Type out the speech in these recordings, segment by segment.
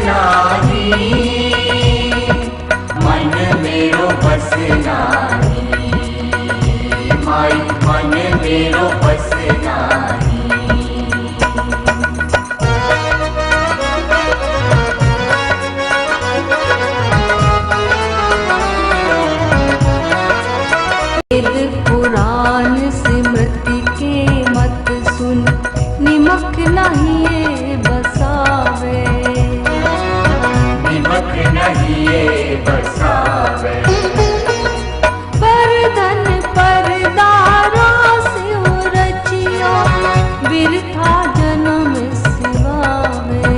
नाही, मन मेरो बस नाही, माई मन मेरो बस नाही। वेद पुराण स्मृति के मत सुन, निमक नहीं बसावे, निमक नहीं बसावे। पर धन पर दारा सिव रचियो, बिरथा जन्म सिवावे।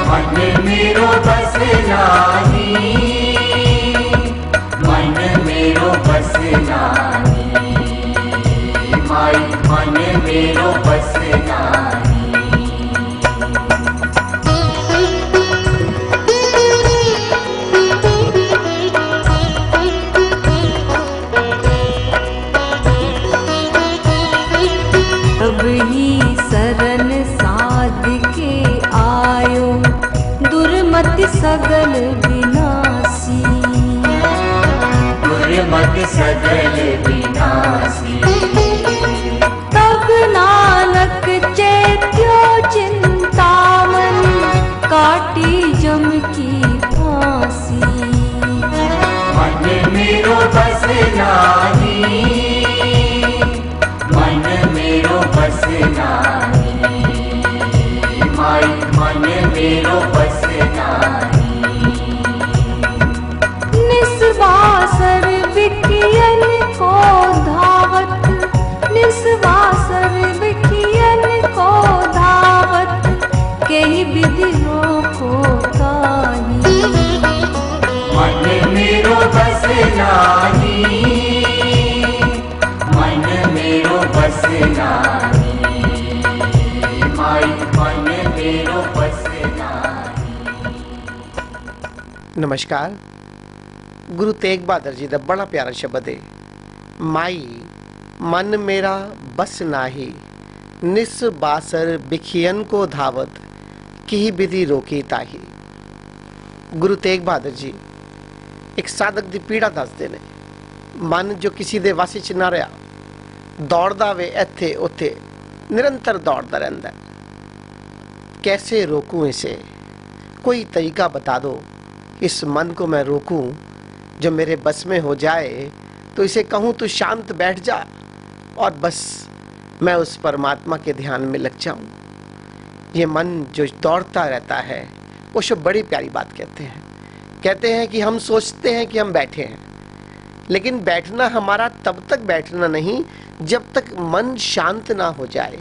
मन मेरो बस नाही, मन मेरो बस नाही, माई मन मेरो बस नाही। तब ही शरण साध के आयो, दुर्मति सगल विनाशी। दुर्मत सगल विनाशी। तब नानक चैत्यो चिंतामन, काटी जम की फांसी। मन मेरो बस नाही, मन मेरो बस नाही, माई मन मेरो बस नाही। निस्वासर विकियन को धावत, निस्वासर विकियन को धावत, कई विधि रोको ताही। मन मेरो बस नाही, मन मेरो बस नाही, माई मन मेरो बस नाही। नमस्कार। गुरु तेग बहादुर जी का बड़ा प्यारा शब्द है, माई मन मेरा बस नाही, निस बासर बिखियन को धावत, की विधि रोकी ताही। गुरु तेग बहादुर जी एक साधक की पीड़ा दसते ने। मन जो किसी दे वस च ना रहा, दौड़दा वे इत्थे उत्थे, निरंतर दौड़ता रहता है। कैसे रोकूं इसे? कोई तरीका बता दो, इस मन को मैं रोकूं, जो मेरे बस में हो जाए तो इसे कहूं तू शांत बैठ जा, और बस मैं उस परमात्मा के ध्यान में लग जाऊं। ये मन जो दौड़ता रहता है, वो बड़ी प्यारी बात कहते हैं कि हम सोचते हैं कि हम बैठे हैं, लेकिन बैठना हमारा तब तक बैठना नहीं जब तक मन शांत ना हो जाए,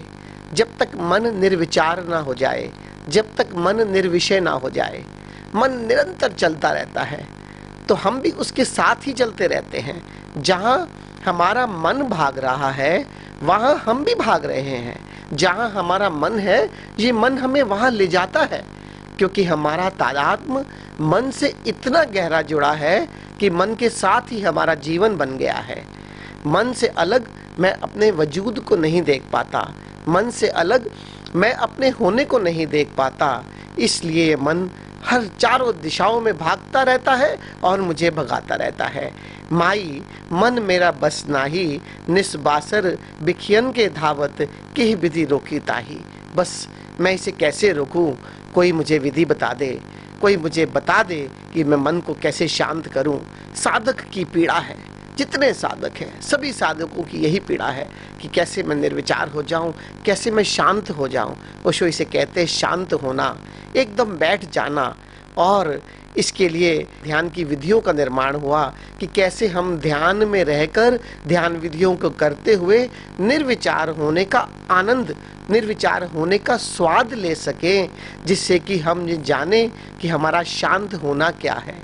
जब तक मन निर्विचार ना हो जाए, जब तक मन निर्विषय ना हो जाए। मन निरंतर चलता रहता है, तो हम भी उसके साथ ही चलते रहते हैं। जहाँ हमारा मन भाग रहा है, वहाँ हम भी भाग रहे हैं। जहाँ हमारा मन है, ये मन हमें वहाँ ले जाता है, क्योंकि हमारा तादात्म्य मन से इतना गहरा जुड़ा है कि मन के साथ ही हमारा जीवन बन गया है। मन से अलग मैं अपने वजूद को नहीं देख पाता, मन से अलग मैं अपने होने को नहीं देख पाता। इसलिए ये मन हर चारों दिशाओं में भागता रहता है और मुझे भगाता रहता है। माई मन मेरा बस नाही, निस्बासर बिखियन के धावत, की विधि रोकी ताही। बस मैं इसे कैसे रोकूं? कोई मुझे विधि बता दे, कोई मुझे बता दे कि मैं मन को कैसे शांत करूं। साधक की पीड़ा है, जितने साधक हैं सभी साधकों की यही पीड़ा है कि कैसे मैं निर्विचार हो जाऊं, कैसे मैं शांत हो जाऊं। ओशो इसे कहते हैं शांत होना, एकदम बैठ जाना। और इसके लिए ध्यान की विधियों का निर्माण हुआ कि कैसे हम ध्यान में रहकर ध्यान विधियों को करते हुए निर्विचार होने का आनंद, निर्विचार होने का स्वाद ले सकें, जिससे कि हम ये जाने कि हमारा शांत होना क्या है।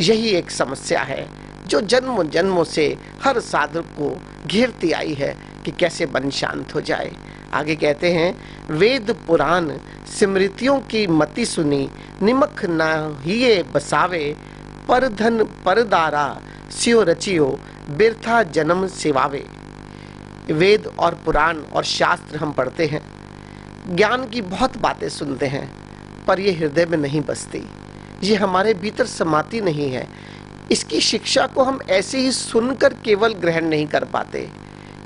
यही एक समस्या है जो जन्मों जन्मों से हर साधक को घेरती आई है कि कैसे मन शांत हो जाए। आगे कहते हैं, वेद पुराण स्मृतियों की मति सुनी, निमक न हिये बसावे, पर धन पर दारा स्यो रचियो, बिरथा जन्म सिवावे। वेद और पुराण और शास्त्र हम पढ़ते हैं, ज्ञान की बहुत बातें सुनते हैं, पर ये हृदय में नहीं बसती, ये हमारे भीतर समाती नहीं है। इसकी शिक्षा को हम ऐसे ही सुनकर केवल ग्रहण नहीं कर पाते,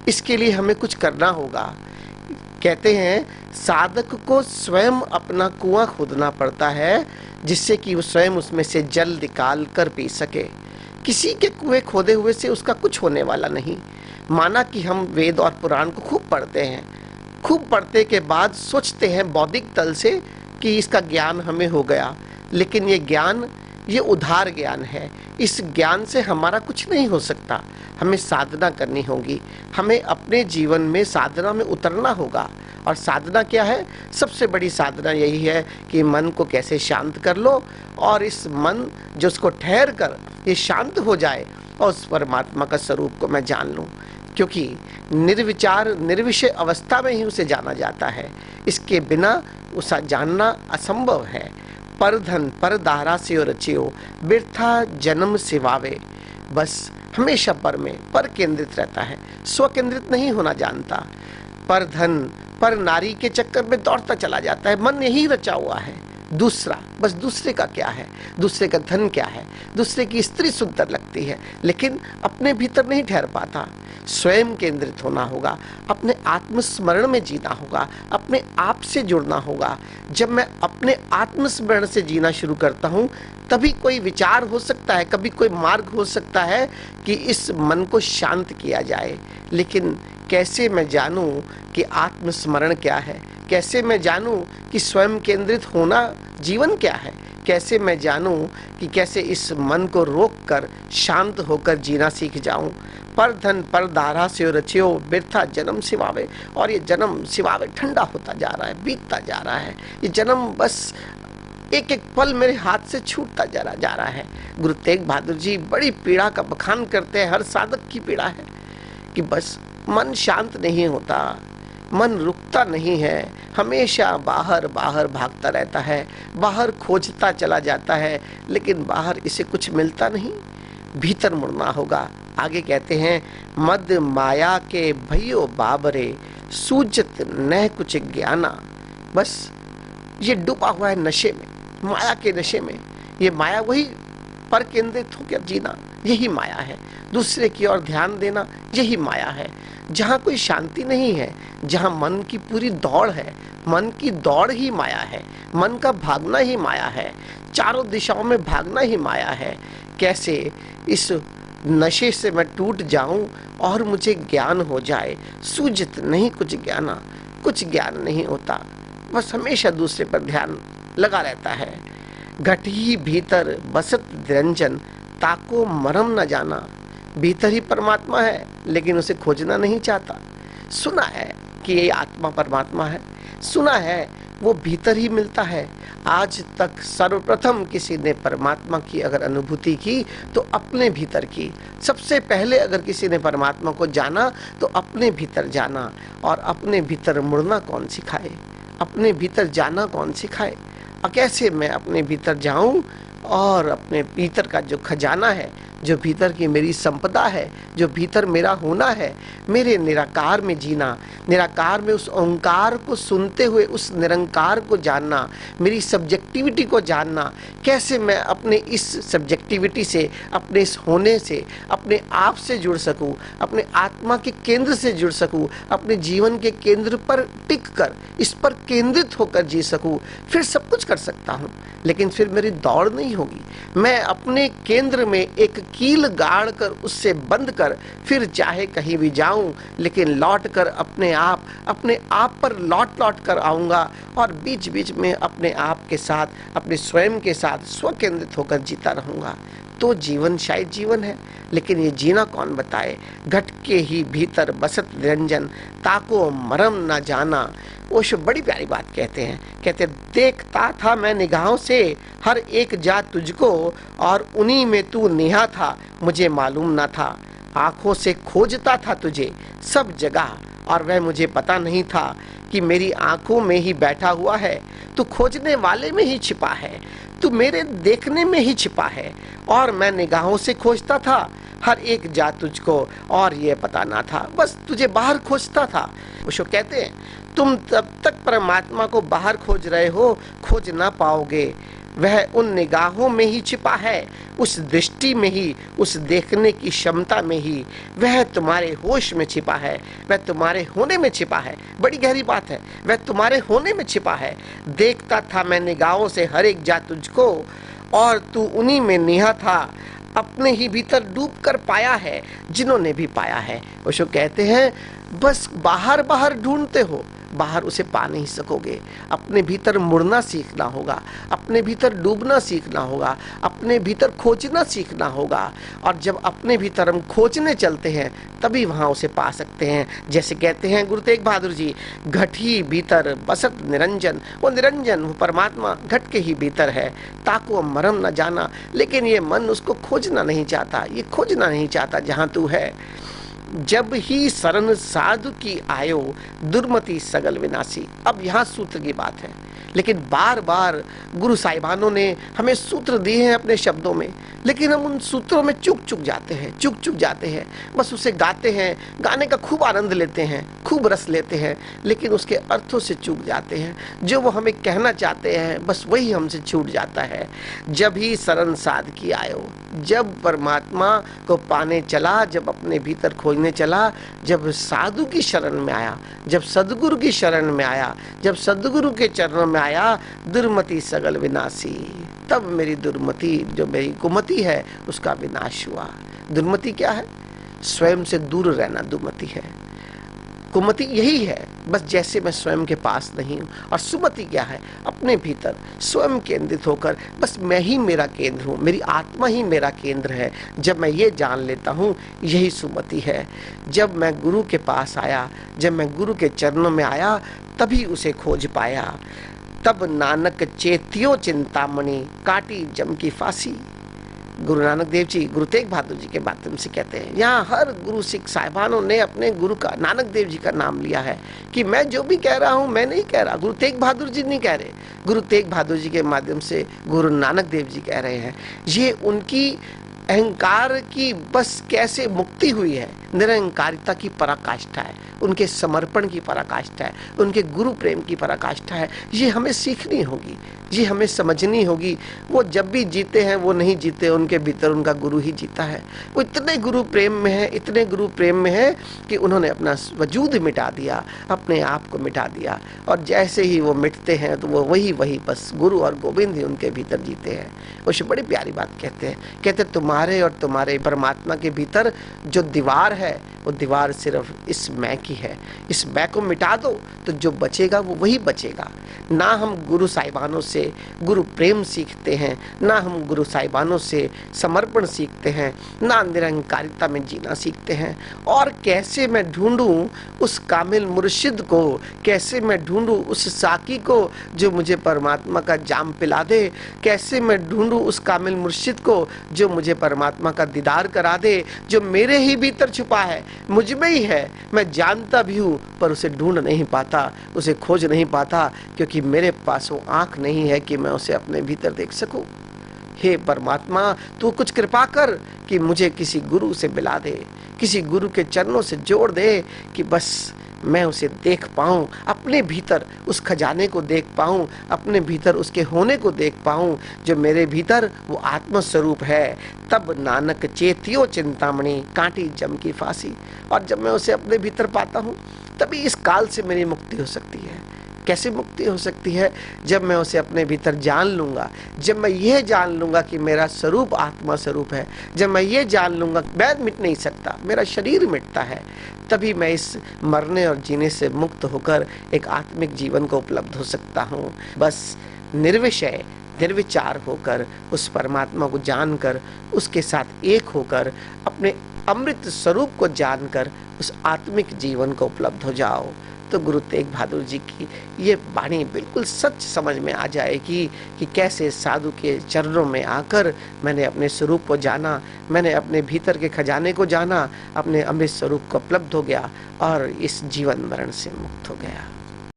इसके लिए हमें कुछ करना होगा। कहते हैं साधक को स्वयं अपना कुआं खोदना पड़ता है, जिससे कि वो स्वयं उसमें से जल निकाल कर पी सके। किसी के कुएं खोदे हुए से उसका कुछ होने वाला नहीं। माना कि हम वेद और पुराण को खूब पढ़ते हैं, खूब पढ़ने के बाद सोचते हैं बौद्धिक तल से कि इसका ज्ञान हमें हो गया, लेकिन ये ज्ञान ये उधार ज्ञान है। इस ज्ञान से हमारा कुछ नहीं हो सकता। हमें साधना करनी होगी, हमें अपने जीवन में साधना में उतरना होगा। और साधना क्या है? सबसे बड़ी साधना यही है कि मन को कैसे शांत कर लो, और इस मन जो उसको ठहर कर ये शांत हो जाए और उस परमात्मा का स्वरूप को मैं जान लूँ। क्योंकि निर्विचार निर्विषय अवस्था में ही उसे जाना जाता है, इसके बिना उसे जानना असंभव है। पर धन पर दारा से रचियो, बिरथा जन्म सिवावे। बस हमेशा पर में पर केंद्रित रहता है, स्व केंद्रित नहीं होना जानता। पर धन पर नारी के चक्कर में दौड़ता चला जाता है। मन यही रचा हुआ है, दूसरा, बस दूसरे का क्या है, दूसरे का धन क्या है, दूसरे की स्त्री सुंदर लगती है, लेकिन अपने भीतर नहीं ठहर पाता। स्वयं केंद्रित होना होगा, अपने आत्मस्मरण में जीना होगा, अपने आप से जुड़ना होगा। जब मैं अपने आत्मस्मरण से जीना शुरू करता हूँ, तभी कोई विचार हो सकता है, कभी कोई मार्ग हो सकता है कि इस मन को शांत किया जाए। लेकिन कैसे मैं जानूं कि आत्मस्मरण क्या है? कैसे मैं जानूं कि स्वयं केंद्रित होना जीवन क्या है? कैसे मैं जानूं कि कैसे इस मन को रोक कर शांत होकर जीना सीख जाऊं? पर धन पर दारा से रचियो, बिरथा जन्म सिवावे। और ये जन्म सिवावे ठंडा होता जा रहा है, बीतता जा रहा है। ये जन्म बस एक एक पल मेरे हाथ से छूटता जा रहा है। गुरु तेग बहादुर जी बड़ी पीड़ा का बखान करते हैं, हर साधक की पीड़ा है कि बस मन शांत नहीं होता, मन रुकता नहीं है, हमेशा बाहर बाहर भागता रहता है, बाहर खोजता चला जाता है, लेकिन बाहर इसे कुछ मिलता नहीं। भीतर मुड़ना होगा। आगे कहते हैं मद माया के भयो बाबरे, सूजत न कुछ ज्ञाना। बस ये डूबा हुआ है नशे में, माया के नशे में। ये माया वही पर केंद्रित होकर जीना, यही माया है। दूसरे की ओर ध्यान देना, यही माया है। जहाँ कोई शांति नहीं है, जहाँ मन की पूरी दौड़ है, मन की दौड़ ही माया है, मन का भागना ही माया है, चारों दिशाओं में भागना ही माया है। कैसे इस नशे से मैं टूट जाऊं और मुझे ज्ञान हो जाए? सूझत नहीं कुछ ज्ञाना, कुछ ज्ञान नहीं होता, बस हमेशा दूसरे पर ध्यान लगा रहता है। घट ही भीतर बसत निरंजन, ताको मरम न जाना। भीतर ही परमात्मा है, लेकिन उसे खोजना नहीं चाहता। सुना है कि ये आत्मा परमात्मा है, सुना है वो भीतर ही मिलता है। आज तक सर्वप्रथम किसी ने परमात्मा की अगर अनुभूति की तो अपने भीतर की। सबसे पहले अगर किसी ने परमात्मा को जाना तो अपने भीतर जाना। और अपने भीतर मुड़ना कौन सिखाए? अपने भीतर जाना कौन सिखाए? और कैसे मैं अपने भीतर जाऊं और अपने भीतर का जो खजाना है, जो भीतर की मेरी संपदा है, जो भीतर मेरा होना है, मेरे निराकार में जीना, निराकार में उस ओंकार को सुनते हुए उस निरंकार को जानना, मेरी सब्जेक्टिविटी को जानना। कैसे मैं अपने इस सब्जेक्टिविटी से, अपने इस होने से, अपने आप से जुड़ सकूं, अपने आत्मा के केंद्र से जुड़ सकूं, अपने जीवन के केंद्र पर टिक कर इस पर केंद्रित होकर जी सकूं। फिर सब कुछ कर सकता हूं, लेकिन फिर मेरी दौड़ नहीं होगी। मैं अपने केंद्र में एक कील गाड़ कर उससे बंद कर फिर चाहे कहीं भी जाऊं, लेकिन लौट कर अपने आप पर लौट कर आऊंगा। और बीच बीच में अपने आप के साथ, अपने स्वयं के साथ स्व केंद्रित होकर जीता रहूंगा। तो जीवन शायद जीवन है, लेकिन ये जीना कौन बताए? घट के ही भीतर बसत निरंजन, ताको मरम न जाना। ओशो बड़ी प्यारी बात कहते हैं। कहते देखता था मैं निगाहों से हर एक जात तुझको, और उन्हीं में तू नेहा था, मुझे मालूम ना था। आंखों से खोजता था तुझे सब जगह, और वह मुझे पता नहीं था कि मेरी आंखों में ही बैठा हुआ है। तू खोजने वाले में ही छिपा है, तू मेरे देखने में ही छिपा है। और मैं निगाहों से खोजता था हर एक जात तुझको, और ये पता ना था, बस तुझे बाहर खोजता था। ओशो कहते हैं तुम तब तक परमात्मा को बाहर खोज रहे हो, खोज ना पाओगे। वह उन निगाहों में ही छिपा है, उस दृष्टि में ही, उस देखने की क्षमता में ही। वह तुम्हारे होश में छिपा है, वह तुम्हारे होने में छिपा है। बड़ी गहरी बात है, वह तुम्हारे होने में छिपा है। देखता था मैं निगाहों से हर एक जा तुझको, और तू उन्हीं में निहा था। अपने ही भीतर डूब कर पाया है जिन्होंने भी पाया है। वो कहते हैं बस बाहर बाहर ढूंढते हो, बाहर उसे पा नहीं सकोगे। अपने भीतर मुड़ना सीखना होगा, अपने भीतर डूबना सीखना होगा, अपने भीतर खोजना सीखना होगा। और जब अपने भीतर हम खोजने चलते हैं तभी वहाँ उसे पा सकते हैं। जैसे कहते हैं गुरु तेग बहादुर जी, घट ही भीतर बसत निरंजन। वो निरंजन, वो परमात्मा घट के ही भीतर है, ताको मरम न जाना। लेकिन ये मन उसको खोजना नहीं चाहता, ये खोजना नहीं चाहता जहाँ तू है। जब ही शरण साधु की आयो, दुर्मति सगल विनाशी। अब यहाँ सूत्र की बात है, लेकिन बार बार गुरु साहिबानों ने हमें सूत्र दिए हैं अपने शब्दों में, लेकिन हम उन सूत्रों में चुक जाते हैं। बस उसे गाते हैं, गाने का खूब आनंद लेते हैं, खूब रस लेते हैं, लेकिन उसके अर्थों से चूक जाते हैं। जो वो हमें कहना चाहते हैं बस वही हमसे छूट जाता है। जब ही शरण साध की आयो, जब परमात्मा को पाने चला, जब अपने भीतर खोजने चला, जब साधु की शरण में आया, जब सदगुरु की शरण में आया, जब सदगुरु के चरणों में आया, दुर्मति सगल विनाशी। तब मेरी दुर्मति, जो मेरी कुमति है, उसका विनाश हुआ। दुर्मति क्या है? स्वयं से दूर रहना दुर्मति है। कुमति यही है, बस जैसे मैं स्वयं के पास नहीं हूँ। और सुमति क्या है? अपने भीतर स्वयं केंद्रित होकर बस मैं ही मेरा केंद्र हूँ, मेरी आत्मा ही मेरा केंद्र है। जब मैं ये जान लेता हूँ, यही सुमति है। जब मैं गुरु के पास आया, जब मैं गुरु के चरणों में आया, तभी उसे खोज पाया। तब नानक चेतियो चिंतामणि, काटी जम की फांसी। गुरु नानक देव जी गुरु तेग बहादुर जी के माध्यम से कहते हैं। यहाँ हर गुरु सिख साहिबानों ने अपने गुरु का, नानक देव जी का नाम लिया है कि मैं जो भी कह रहा हूँ मैं नहीं कह रहा, गुरु तेग बहादुर जी नहीं कह रहे, गुरु तेग बहादुर जी के माध्यम से गुरु नानक देव जी कह रहे हैं। ये उनकी अहंकार की बस कैसे मुक्ति हुई है, निरंकारिता की पराकाष्ठा है, उनके समर्पण की पराकाष्ठा है, उनके गुरु प्रेम की पराकाष्ठा है। ये हमें सीखनी होगी, ये हमें समझनी होगी। वो जब भी जीते हैं वो नहीं जीते, उनके भीतर उनका गुरु ही जीता है। वो इतने गुरु प्रेम में है, इतने गुरु प्रेम में है कि उन्होंने अपना वजूद मिटा दिया, अपने आप को मिटा दिया। और जैसे ही वो मिटते हैं तो वो वही बस गुरु और गोविंद ही उनके भीतर जीते हैं। वो बड़ी प्यारी बात कहते हैं, कहते तुम्हारे और तुम्हारे परमात्मा के भीतर जो दीवार है, वो दीवार सिर्फ इस मैं की है। इस मैं को मिटा दो तो जो बचेगा वो वही बचेगा। ना हम गुरु साहिबानों से गुरु प्रेम सीखते हैं, ना हम गुरु साहिबानों से समर्पण सीखते हैं, ना निरंकारिता में जीना सीखते हैं। और कैसे मैं ढूंढूं उस कामिल मुर्शिद को, कैसे मैं ढूंढूं उस साकी को जो मुझे परमात्मा का जाम पिला दे, कैसे मैं ढूंढूं उस कामिल मुर्शिद को जो मुझे परमात्मा का दीदार करा दे, जो मेरे ही भीतर छुपा है, मुझ में ही है। मैं जानता भी हूँ पर उसे ढूंढ नहीं पाता, उसे खोज नहीं पाता, क्योंकि मेरे पास वो आँख नहीं है कि मैं उसे अपने भीतर देख सकूं। हे परमात्मा, तू कुछ कृपा कर कि मुझे किसी गुरु से मिला दे, किसी गुरु के चरणों से जोड़ दे कि बस मैं उसे देख पाऊं, अपने भीतर उस खजाने को देख पाऊं, अपने भीतर उसके होने को देख पाऊं जो मेरे भीतर वो आत्म स्वरूप है। तब नानक चेतियो चिंतामणि, काटी जम की फांसी। और जब मैं उसे अपने भीतर पाता हूं तभी इस काल से मेरी मुक्ति हो सकती है। कैसे मुक्ति हो सकती है? जब मैं उसे अपने भीतर जान लूंगा, जब मैं ये जान लूंगा कि मेरा स्वरूप आत्मा स्वरूप है, जब मैं ये जान लूंगा मैं मिट नहीं सकता, मेरा शरीर मिटता है, तभी मैं इस मरने और जीने से मुक्त होकर एक आत्मिक जीवन को उपलब्ध हो सकता हूँ। बस निर्विषय निर्विचार होकर उस परमात्मा को जानकर, उसके साथ एक होकर, अपने अमृत स्वरूप को जानकर उस आत्मिक जीवन को उपलब्ध हो जाओ। तो गुरु तेग बहादुर जी की ये वाणी बिल्कुल सच समझ में आ जाएगी कि कैसे साधु के चरणों में आकर मैंने अपने स्वरूप को जाना, मैंने अपने भीतर के खजाने को जाना, अपने अमृत स्वरूप को उपलब्ध हो गया और इस जीवन मरण से मुक्त हो गया।